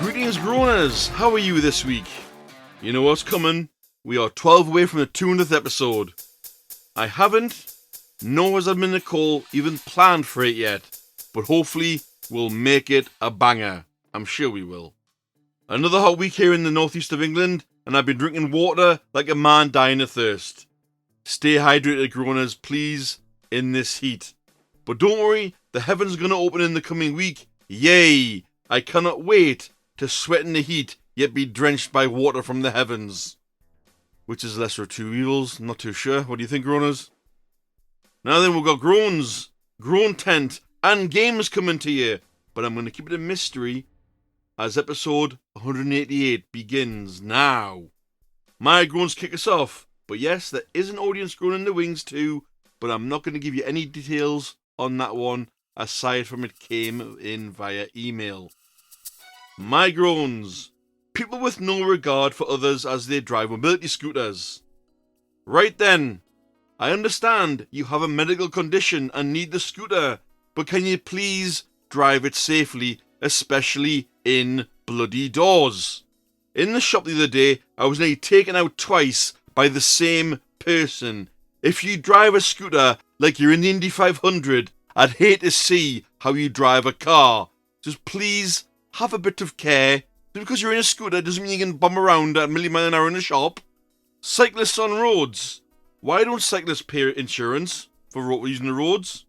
Greetings, Groaners! How are you this week? You know what's coming? We are 12 away from the 200th episode. I haven't, nor has admin Nicole even planned for it yet, but hopefully we'll make it a banger. I'm sure we will. Another hot week here in the northeast of England, and I've been drinking water like a man dying of thirst. Stay hydrated, Groaners, please, in this heat. But don't worry, the heavens are going to open in the coming week. Yay! I cannot wait to sweat in the heat, yet be drenched by water from the heavens. Which is lesser of two evils, not too sure. What do you think, Groaners? Now then, we've got groans, groantent, and games coming to you. But I'm going to keep it a mystery as episode 188 begins now. My groans kick us off. But yes, there is an audience groan in the wings too, but I'm not going to give you any details on that one, aside from it came in via email. My groans. People with no regard for others as they drive mobility scooters. Right then, I understand you have a medical condition and need the scooter, but can you please drive it safely, especially in bloody doors? In the shop the other day, I was nearly taken out twice by the same person. If you drive a scooter like you're in the Indy 500, I'd hate to see how you drive a car. Just please have a bit of care. Just because you're in a scooter doesn't mean you can bomb around at a million miles an hour in a shop. Cyclists on roads. Why don't cyclists pay insurance for using the roads?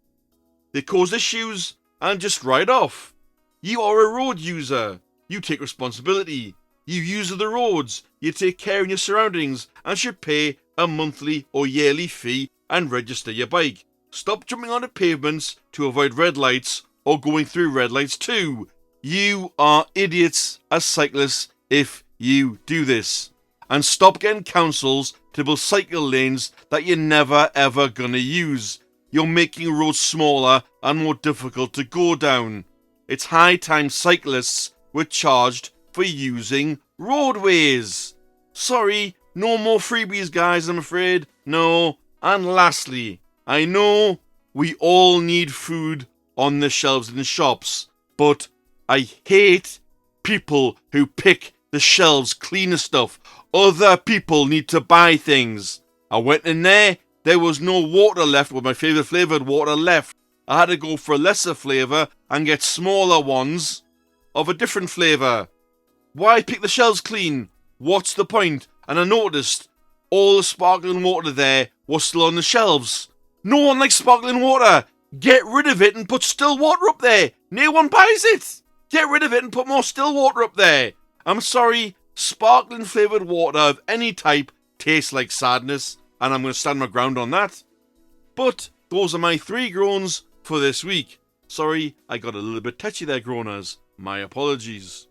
They cause issues and just ride off. You are a road user. You take responsibility. You use the roads. You take care of your surroundings and should pay a monthly or yearly fee and register your bike. Stop jumping onto pavements to avoid red lights or going through red lights too. You are idiots as cyclists if you do this. And stop getting councils to build cycle lanes that you're never ever gonna use. You're making roads smaller and more difficult to go down. It's high time cyclists were charged for using roadways. Sorry, no more freebies, guys, I'm afraid. No. And lastly, I know we all need food on the shelves in the shops, but I hate people who pick the shelves clean of stuff. Other people need to buy things. I went in there was no water left, with my favourite flavoured water left. I had to go for a lesser flavour and get smaller ones of a different flavour. Why pick the shelves clean? What's the point? And I noticed all the sparkling water there was still on the shelves. No one likes sparkling water. Get rid of it and put still water up there. No one buys it. Get rid of it and put more still water up there. I'm sorry, sparkling flavoured water of any type tastes like sadness, and I'm going to stand my ground on that. But those are my 3 groans for this week. Sorry, I got a little bit touchy there, Groaners. My apologies.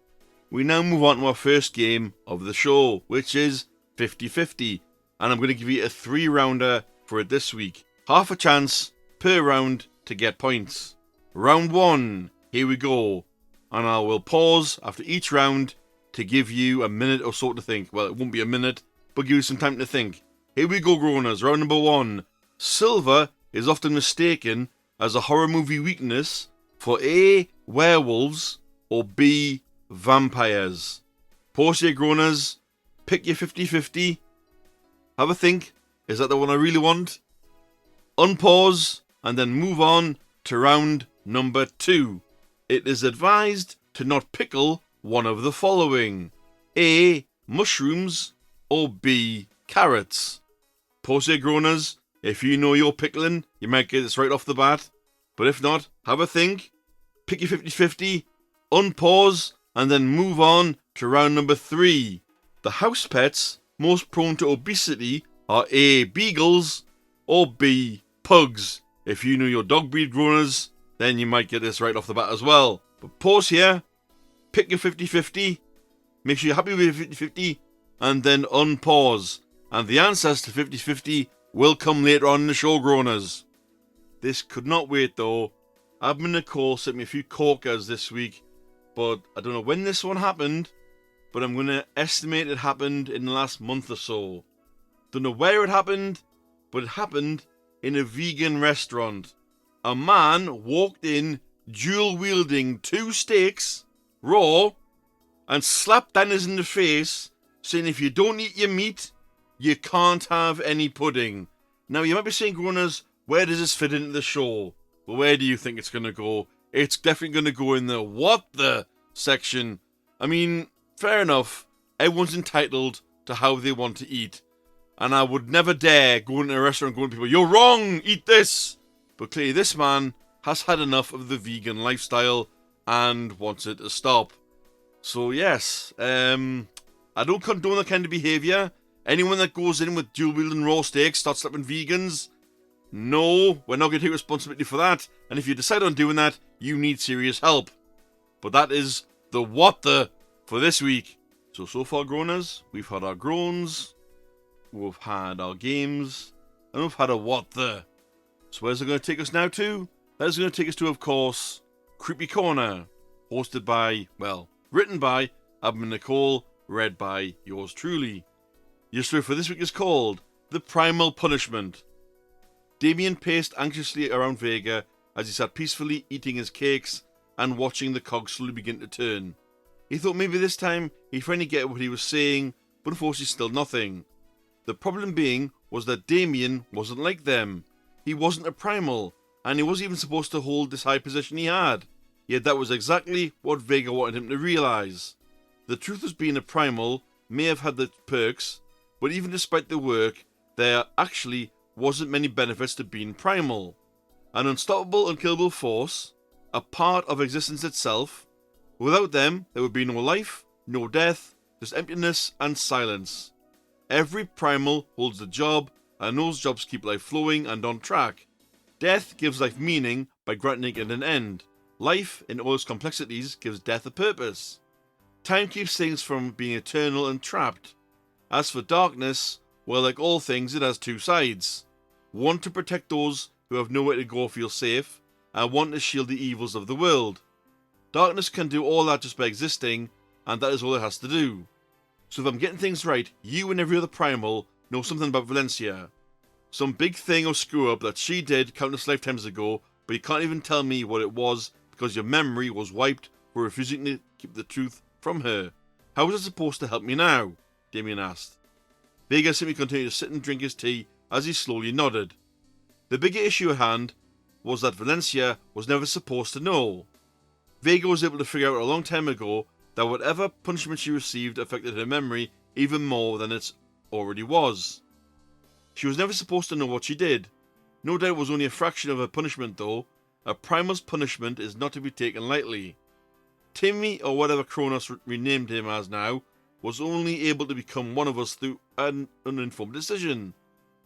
We now move on to our first game of the show, which is 50-50, and I'm going to give you a 3-rounder for it this week. Half a chance per round to get points. Round 1, here we go. And I will pause after each round to give you a minute or so to think. Well, it won't be a minute, but give you some time to think. Here we go, Groaners. Round number 1. Silver is often mistaken as a horror movie weakness for A, werewolves, or B, vampires. Pause your Groaners. Pick your 50-50. Have a think. Is that the one I really want? Unpause and then move on to round number 2. It is advised to not pickle one of the following: A, mushrooms, or B, carrots. Pause your Groaners. If you know you're pickling, you might get this right off the bat. But if not, have a think. Pick your 50-50, unpause, and then move on to round number 3. The house pets most prone to obesity are A, beagles, or B, pugs. If you know your dog breed, Groaners, then you might get this right off the bat as well. But pause here, pick your 50-50, Make sure you're happy with 50-50 and then unpause. And the answers to 50-50 will come later on in the show, Groaners. This could not wait though. Admin Nicole sent me a few corkers this week, but I don't know when this one happened, but I'm going to estimate it happened in the last month or so. Don't know where it happened, but it happened in a vegan restaurant. A man walked in dual-wielding 2 steaks, raw, and slapped Dennis in the face, saying if you don't eat your meat, you can't have any pudding. Now, you might be saying, Groaners, where does this fit into the show? Well, where do you think it's going to go? It's definitely going to go in the what the section. I mean, fair enough. Everyone's entitled to how they want to eat. And I would never dare go into a restaurant and go to people, you're wrong, eat this. But clearly this man has had enough of the vegan lifestyle and wants it to stop. So yes, I don't condone that kind of behaviour. Anyone that goes in with dual-wielding raw steaks starts slapping vegans, no, we're not going to take responsibility for that. And if you decide on doing that, you need serious help. But that is the what the for this week. So far, Groaners, we've had our groans, we've had our games, and we've had a what the. So where's it going to take us now to? That is going to take us to, of course, Creepy Corner, hosted by, well, written by Admin Nicole, read by yours truly. Your story for this week is called The Primal Punishment. Damien paced anxiously around Vega as he sat peacefully eating his cakes and watching the cogs slowly begin to turn. He thought maybe this time he'd finally get what he was saying, but unfortunately still nothing. The problem being was that Damien wasn't like them. He wasn't a primal, and he wasn't even supposed to hold this high position he had. Yet that was exactly what Vega wanted him to realise. The truth was being a primal may have had the perks, but even despite the work, there actually wasn't many benefits to being primal. An unstoppable, unkillable force, a part of existence itself. Without them, there would be no life, no death, just emptiness and silence. Every primal holds a job, and those jobs keep life flowing and on track. Death gives life meaning by granting it an end. Life, in all its complexities, gives death a purpose. Time keeps things from being eternal and trapped. As for darkness, well, like all things, it has 2 sides. One to protect those who have nowhere to go or feel safe, and one to shield the evils of the world. Darkness can do all that just by existing, and that is all it has to do. So if I'm getting things right, you and every other primal know something about Valencia. Some big thing or screw up that she did countless lifetimes ago, but you can't even tell me what it was because your memory was wiped for refusing to keep the truth from her. How is it supposed to help me now? Damien asked. Vega simply continued to sit and drink his tea as he slowly nodded. The bigger issue at hand was that Valencia was never supposed to know. Vega was able to figure out a long time ago that whatever punishment she received affected her memory even more than it already was. She was never supposed to know what she did. No doubt it was only a fraction of her punishment though. A primal's punishment is not to be taken lightly. Timmy, or whatever Kronos renamed him as now, was only able to become one of us through an uninformed decision.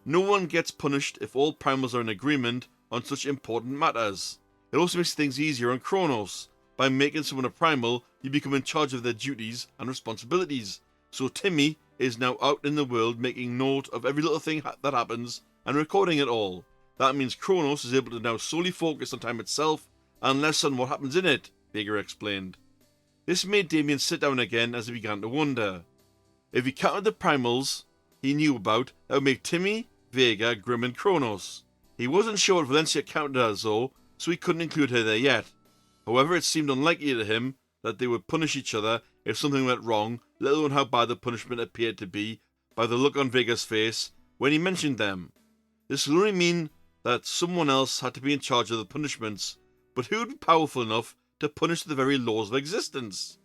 No one gets punished if all primals are in agreement on such important matters. It also makes things easier on Kronos. By making someone a primal, you become in charge of their duties and responsibilities. So Timmy is now out in the world making note of every little thing that happens and recording it all. That means Kronos is able to now solely focus on time itself and less on what happens in it, Vega explained. This made Damien sit down again as he began to wonder. If he counted the primals he knew about, that would make Timmy, Vega, Grim and Kronos. He wasn't sure what Valencia counted as though, so he couldn't include her there yet. However, it seemed unlikely to him that they would punish each other if something went wrong, let alone how bad the punishment appeared to be by the look on Vega's face when he mentioned them. This would only mean that someone else had to be in charge of the punishments, but who would be powerful enough to punish the very laws of existence?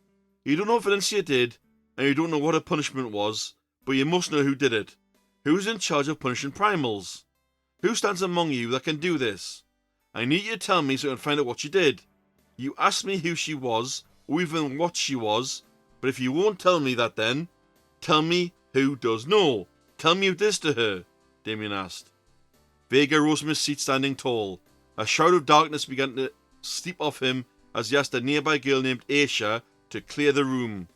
You don't know what Valencia did, and you don't know what her punishment was, but you must know who did it. Who's in charge of punishing primals? Who stands among you that can do this? I need you to tell me so I can find out what she did. You asked me who she was, or even what she was, but if you won't tell me that then, tell me who does know. Tell me who this to her, Damien asked. Vega rose from his seat standing tall. A shroud of darkness began to steep off him as he asked a nearby girl named Aisha to clear the room.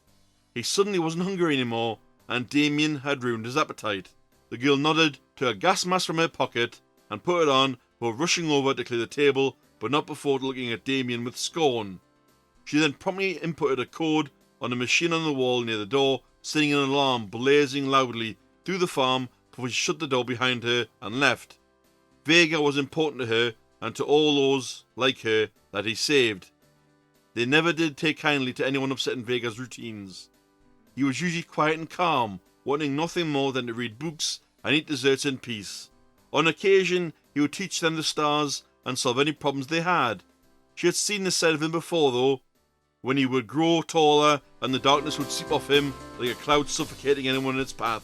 He suddenly wasn't hungry anymore, and Damien had ruined his appetite. The girl nodded, took a gas mask from her pocket, and put it on before rushing over to clear the table, but not before looking at Damien with scorn. She then promptly inputted a code on a machine on the wall near the door, sending an alarm blazing loudly through the farm before she shut the door behind her and left. Vega was important to her, and to all those like her that he saved. They never did take kindly to anyone upsetting Vega's routines. He was usually quiet and calm, wanting nothing more than to read books and eat desserts in peace. On occasion, he would teach them the stars and solve any problems they had. She had seen this side of him before, though, when he would grow taller and the darkness would seep off him like a cloud suffocating anyone in its path.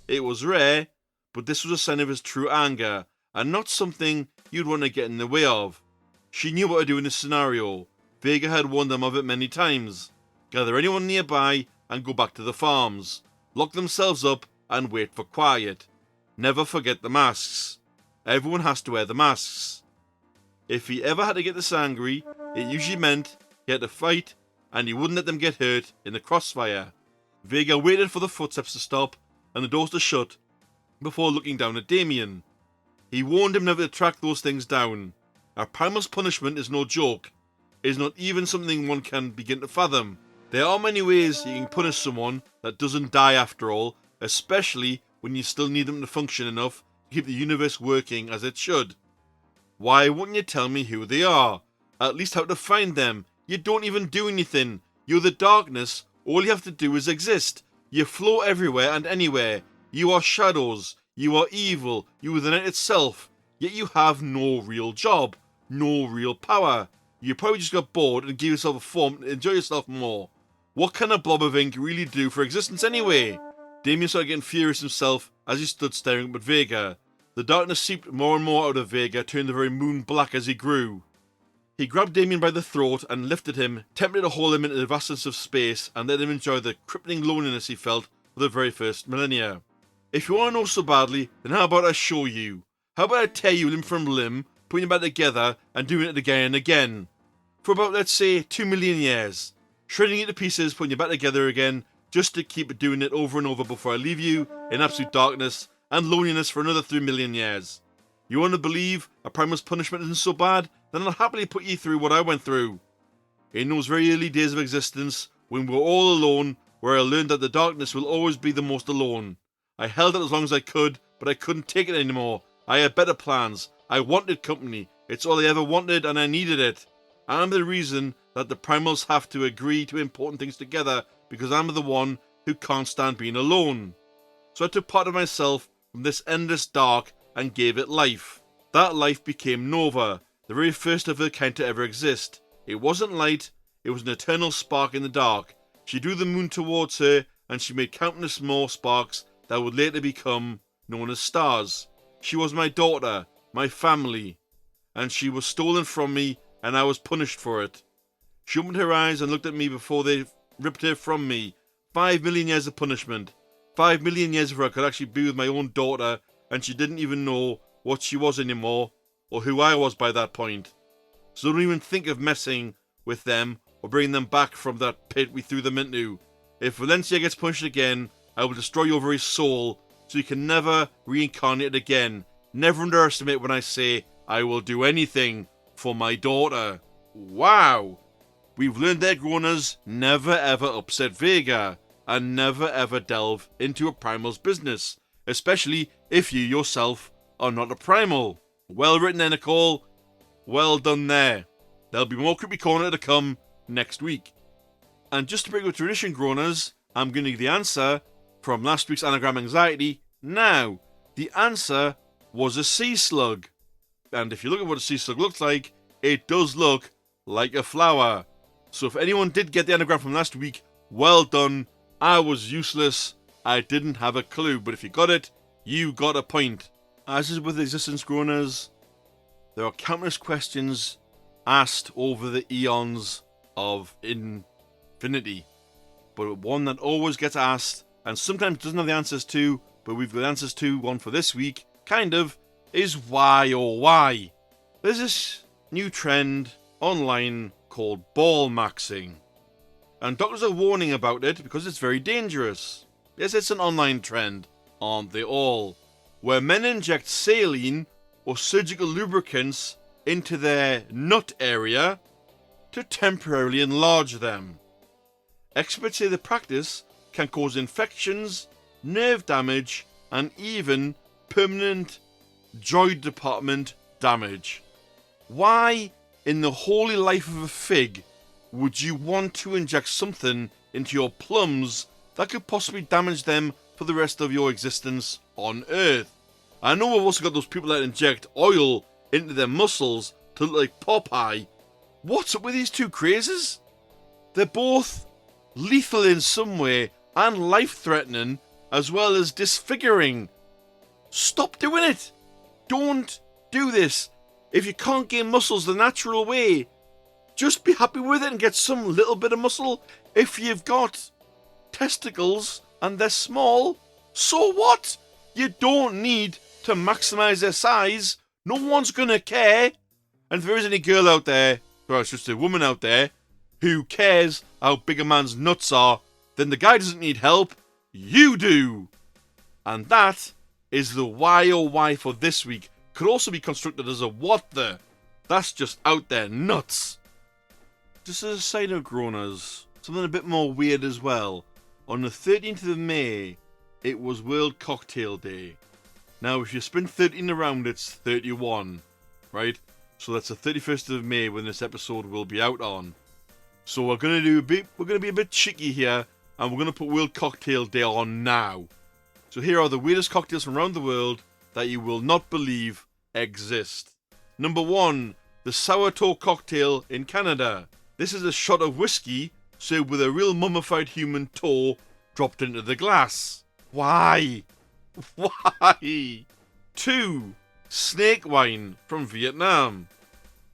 It was rare, but this was a sign of his true anger, and not something you'd want to get in the way of. She knew what to do in this scenario. Vega had warned them of it many times. Gather anyone nearby and go back to the farms. Lock themselves up and wait for quiet. Never forget the masks. Everyone has to wear the masks. If he ever had to get this angry, it usually meant he had to fight, and he wouldn't let them get hurt in the crossfire. Vega waited for the footsteps to stop and the doors to shut before looking down at Damien. He warned him never to track those things down. A primal's punishment is no joke. It is not even something one can begin to fathom. There are many ways you can punish someone that doesn't die after all, especially when you still need them to function enough to keep the universe working as it should. Why wouldn't you tell me who they are? At least how to find them. You don't even do anything. You're the darkness. All you have to do is exist. You flow everywhere and anywhere. You are shadows. You are evil. You are the night itself. Yet you have no real job. No real power. You probably just got bored and gave yourself a form to enjoy yourself more. What can a blob of ink really do for existence anyway? Damien started getting furious himself as he stood staring up at Vega. The darkness seeped more and more out of Vega, turning the very moon black as he grew. He grabbed Damien by the throat and lifted him, tempted to haul him into the vastness of space and let him enjoy the crippling loneliness he felt for the very first millennia. If you want to know so badly, then how about I show you? How about I tear you limb from limb, putting you back together and doing it again and again? For about, let's say, 2 million years. Shredding you to pieces, putting you back together again, just to keep doing it over and over before I leave you in absolute darkness and loneliness for another 3 million years. You want to believe a primal's punishment isn't so bad? Then I'll happily put you through what I went through. In those very early days of existence, when we were all alone, where I learned that the darkness will always be the most alone. I held it as long as I could, but I couldn't take it anymore. I had better plans. I wanted company. It's all I ever wanted, and I needed it. I'm the reason that the primals have to agree to important things together, because I'm the one who can't stand being alone. So I took part of myself from this endless dark and gave it life. That life became Nova, the very first of her kind to ever exist. It wasn't light, it was an eternal spark in the dark. She drew the moon towards her, and she made countless more sparks that would later become known as stars. She was my daughter, my family, and she was stolen from me, and I was punished for it. She opened her eyes and looked at me before they ripped her from me. 5 million years of punishment. 5 million years before I could actually be with my own daughter, and she didn't even know what she was anymore, or who I was by that point. So don't even think of messing with them, or bringing them back from that pit we threw them into. If Valencia gets punished again, I will destroy your very soul, so you can never reincarnate again. Never underestimate when I say I will do anything for my daughter. Wow! We've learned that Groaners never ever upset Vega, and never ever delve into a primal's business, especially if you yourself are not a primal. Well written there, Nicole. Well done there. There'll be more Creepy Corner to come next week. And just to break with tradition, Groaners, I'm going to give the answer from last week's Anagram Anxiety now. The answer was a sea slug. And if you look at what a sea slug looks like, it does look like a flower. So if anyone did get the anagram from last week, well done. I was useless. I didn't have a clue. But if you got it, you got a point. As is with existence Groaners, there are countless questions asked over the eons of infinity. But one that always gets asked, and sometimes doesn't have the answers to, but we've got answers to, one for this week, kind of, is why or why. There's this new trend online called ball maxing. and doctors are warning about it because it's very dangerous. Yes, it's an online trend, aren't they all? Where men inject saline or surgical lubricants into their nut area to temporarily enlarge them. Experts say the practice can cause infections, nerve damage, and even permanent joy department damage. Why, in the holy life of a fig, would you want to inject something into your plums that could possibly damage them for the rest of your existence on Earth? I know we've also got those people that inject oil into their muscles to look like Popeye. What's up with these two crazes? They're both lethal in some way and life-threatening, as well as disfiguring. Stop doing it! Don't do this. If you can't gain muscles the natural way, just be happy with it and get some little bit of muscle. If you've got testicles and they're small, so what? You don't need to maximize their size. No one's gonna care. And if there is any girl out there, or it's just a woman out there, who cares how big a man's nuts are, then the guy doesn't need help. You do. And that is the why oh why for this week. Could also be constructed as a what the. That's just out there nuts. Just as a side note, Groaners, something a bit more weird as well. On the 13th of May, it was World Cocktail Day. Now, if you spin 13 around, it's 31, right? So that's the 31st of May when this episode will be out on. So we're gonna be a bit cheeky here, and we're gonna put World Cocktail Day on now. So here are the weirdest cocktails from around the world that you will not believe exist. Number 1, the sourdough cocktail in Canada. This is a shot of whiskey served with a real mummified human toe dropped into the glass. Why? Why? 2, snake wine from Vietnam.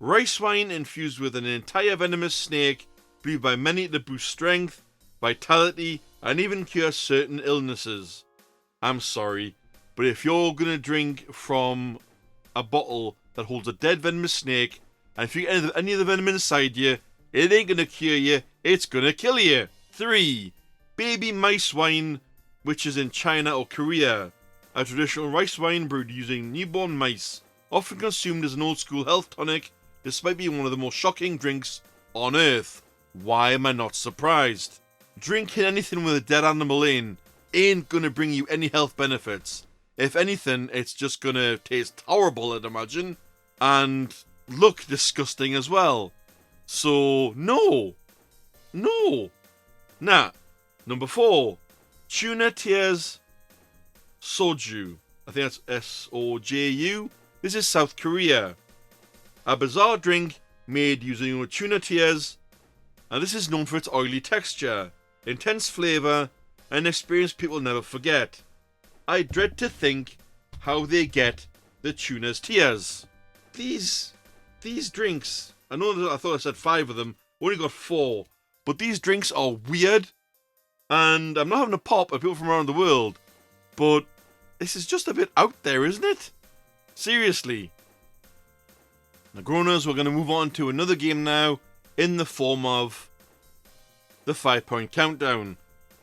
Rice wine infused with an entire venomous snake, believed by many to boost strength, vitality, and even cure certain illnesses. I'm sorry, but if you're gonna drink from a bottle that holds a dead venomous snake, and if you get any of the venom inside you, it ain't gonna cure you, it's gonna kill you. 3, baby mice wine, which is in China or Korea. A traditional rice wine brewed using newborn mice, often consumed as an old school health tonic, despite being one of the most shocking drinks on Earth. Why am I not surprised? Drinking anything with a dead animal in ain't gonna bring you any health benefits. If anything, it's just gonna taste horrible, I'd imagine, and look disgusting as well. So, no. Nah. Number 4, tuna tears soju. I think that's S-O-J-U. This is South Korea. A bizarre drink made using tuna tears, and this is known for its oily texture, intense flavour, and an experience people never forget. I dread to think how they get the tuna's tears. These drinks, I thought I said 5 of them, only got 4, but these drinks are weird, and I'm not having a pop at people from around the world, but this is just a bit out there, isn't it? Seriously. Now, Groaners, we're going to move on to another game now in the form of the 5-point countdown.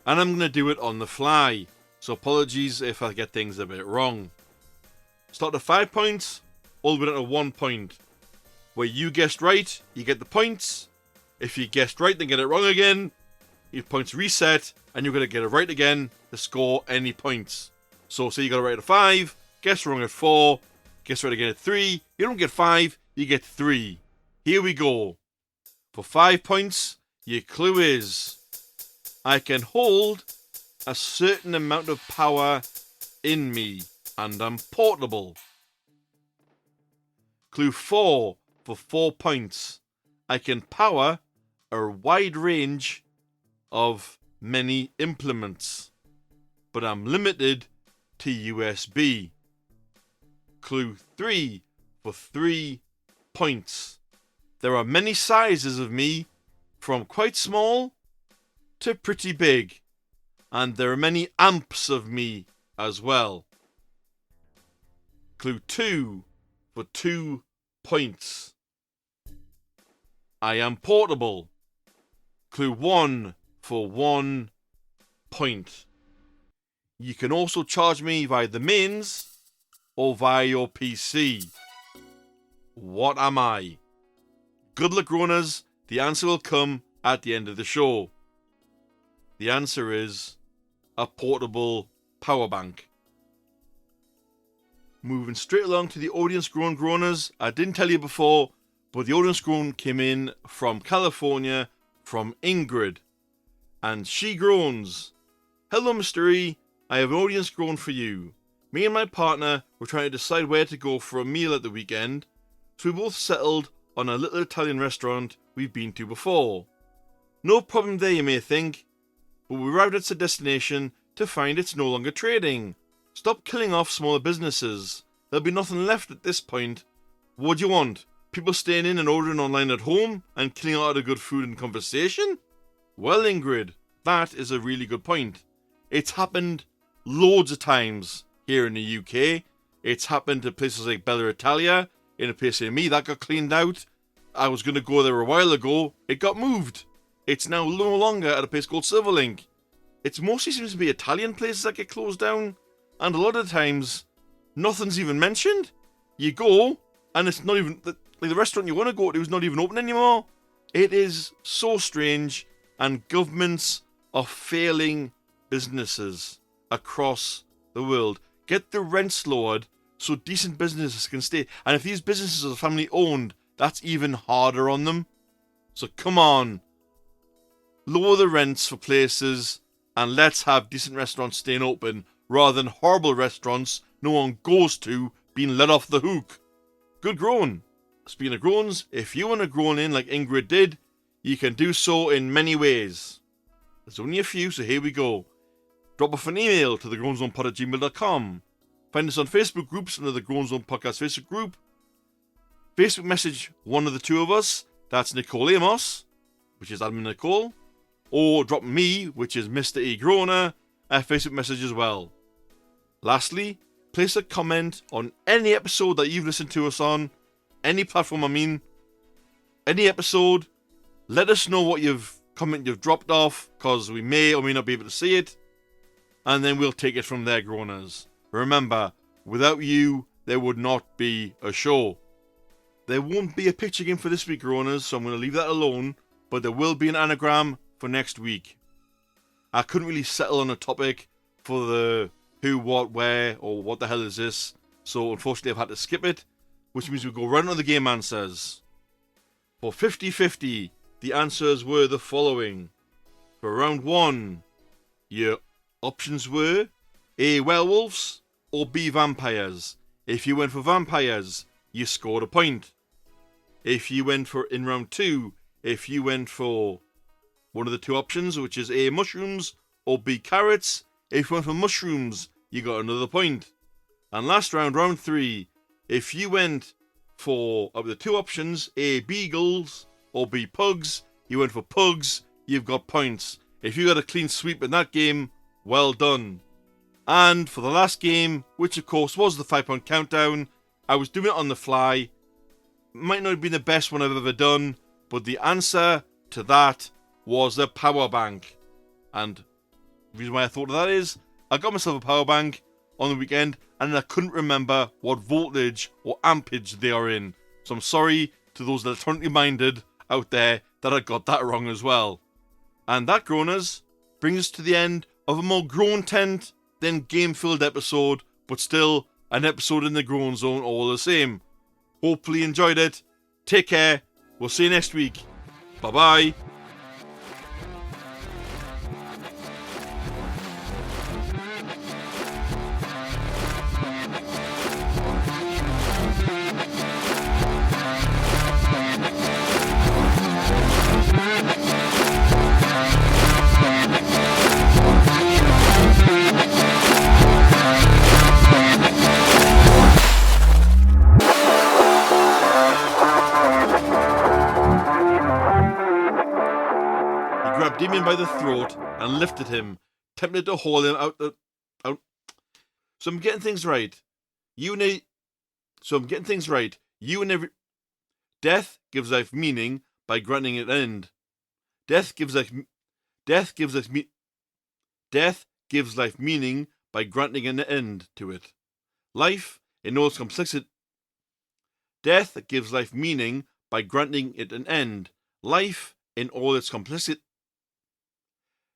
And I'm going to do it on the fly. So apologies if I get things a bit wrong. Start at 5 points, all the way down to 1 point. Where you guessed right, you get the points. If you guessed right, then get it wrong again, your points reset, and you're going to get it right again to score any points. So say you got it right at 5, guess wrong at 4, guess right again at 3, you don't get 5, you get 3. Here we go. For 5 points, your clue is, I can hold a certain amount of power in me, and I'm portable. Clue 4, for 4 points, I can power a wide range of many implements, but I'm limited to USB. Clue 3, for 3 points, there are many sizes of me, from quite small to pretty big, and there are many amps of me as well. Clue 2, for 2 points, I am portable. Clue 1, for 1 point. You can also charge me via the mains or via your PC. What am I? Good luck, Groaners. The answer will come at the end of the show. The answer is a portable power bank. Moving straight along to the audience groan Groaners. I didn't tell you before, but the audience groan came in from California, from Ingrid. And she groans, "Hello, Mistere. I have an audience groan for you. Me and my partner were trying to decide where to go for a meal at the weekend, so we both settled on a little Italian restaurant we've been to before. No problem there, you may think, but we arrived at the destination to find it's no longer trading. Stop killing off smaller businesses. There'll be nothing left at this point. What do you want? People staying in and ordering online at home and killing out of good food and conversation?" Well, Ingrid, that is a really good point. It's happened loads of times here in the UK. It's happened to places like Bella Italia, in a place near me that got cleaned out. I was going to go there a while ago. It got moved. It's now no longer at a place called Silverlink. It mostly seems to be Italian places that get closed down, and a lot of times, nothing's even mentioned. You go, and it's not even, the restaurant you want to go to is not even open anymore. It is so strange, and governments are failing businesses across the world. Get the rents lowered so decent businesses can stay. And if these businesses are family owned, that's even harder on them. So come on, lower the rents for places and let's have decent restaurants staying open rather than horrible restaurants no one goes to being let off the hook. Good groan. Speaking of groans, if you want to groan in like Ingrid did, you can do so in many ways. There's only a few, so here we go. Drop off an email to thegroanzonepod@gmail.com. Find us on Facebook groups under the Groan Zone Podcast Facebook group. Facebook message one of the two of us, that's Nicole Amos, which is admin Nicole, or drop me, which is Mr. E. Groaner, a Facebook message as well. Lastly, place a comment on any episode that you've listened to us on, any platform any episode. Let us know what comment you've dropped off, because we may or may not be able to see it, and then we'll take it from there, Groaners. Remember, without you, there would not be a show. There won't be a picture game for this week, Groaners, so I'm going to leave that alone, but there will be an anagram for next week. I couldn't really settle on a topic for the who, what, where, or what the hell is this, so unfortunately I've had to skip it, which means we go right on the game answers. For 50-50, the answers were the following. For round 1, your options were A, werewolves, or B, vampires. If you went for vampires, you scored a point. If you went for, in round 2, if you went for one of the two options, which is A, mushrooms, or B, carrots, if you went for mushrooms, you got another point. And last round, round 3, if you went for, of the two options, A, beagles, or B, pugs, you went for pugs, you've got points. If you got a clean sweep in that game, well done. And for the last game, which of course was the 5-point countdown, I was doing it on the fly. Might not have been the best one I've ever done, but the answer to that was the power bank. And the reason why I thought of that is, I got myself a power bank on the weekend, and I couldn't remember what voltage or ampage they are in. So I'm sorry to those electronically minded out there that I got that wrong as well. And that, Groaners, brings us to the end of a more Groantent than game-filled episode, but still an episode in the Groan Zone all the same. Hopefully you enjoyed it. Take care. We'll see you next week. Bye-bye. Damien by the throat and lifted him, tempted to haul him out. So I'm getting things right. You and every death gives life meaning by granting it end. Death gives life Death gives life meaning by granting an end to it. Life, in all its complexity. Death gives life meaning by granting it an end. Life, in all its complexity.